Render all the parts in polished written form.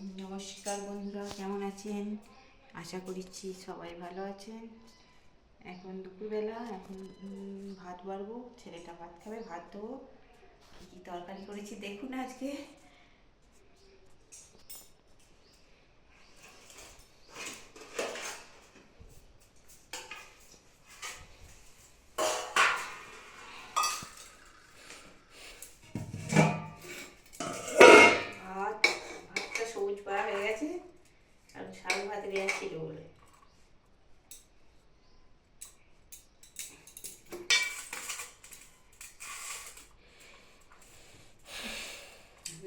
নমস্কার বন্ধুরা, কেমন আছেন? আশা করছি সবাই ভালো আছেন। এখন দুপুরবেলা, এখন ভাত বাড়বো, ছেলেটা ভাত খাবে, ভাত দেবো। কী কী তরকারি করেছি দেখুন আজকে। ভাতটা সবুজ পাড়া হয়ে গেছে, আর শাল ভাত দেওয়া ছিল বলে।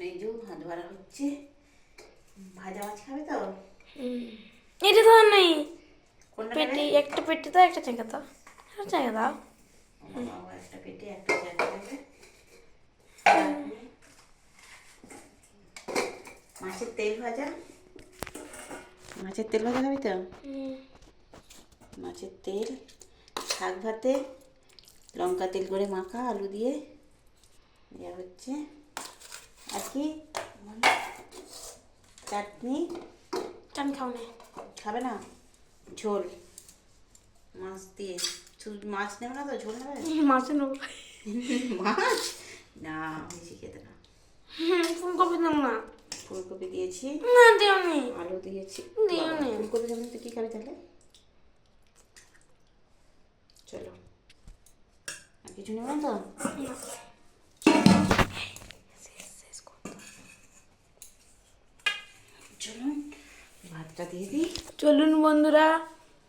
এই যে ভাত বাড়া হচ্ছে। ভাজা মাছ খাবে তো? এটা তো আর নেই। কোনটা পেটি, নেবে? একটা পেটি তো একটা চেঙ্গা তো চেঙ্গা দাও। বাবা, একটা পেটে একটা জায়গা দেবে। মাছের তেল ভাজা, মাছের তেল ভাজা খাবি তো? মাছের তেল, শাক ভাতে লঙ্কা তেল করে মাখা, আলু দিয়ে দেওয়া হচ্ছে। আর কি চাটনি? আমি খাও না। খাবে না? ঝোল মাছ দিয়ে। মাছ নেবে না তো, ঝোল নেবে? মাছে নেবো। মাছ না, বেশি খেতে না। ফুলকপি নেবো না। ফুলকপি দিয়েছি, না দিও নি। আলু দিয়েছি। দিও নি। ফুলকপি যেমন তুই কী খাবি তাহলে? চলো, আর কিছু নেবে না তো? চলুন ভাতটা দিয়ে দিই। চলুন বন্ধুরা,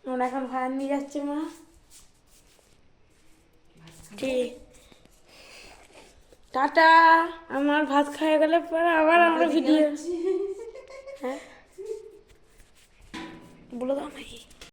আমরা এখন ভাত নিয়ে যাচ্ছি মা। ঠিক, টাটা। আমার ভাত খাওয়া গেলে পরে আবার আমরা ভিডিও। হ্যাঁ বলে দাও নাকি?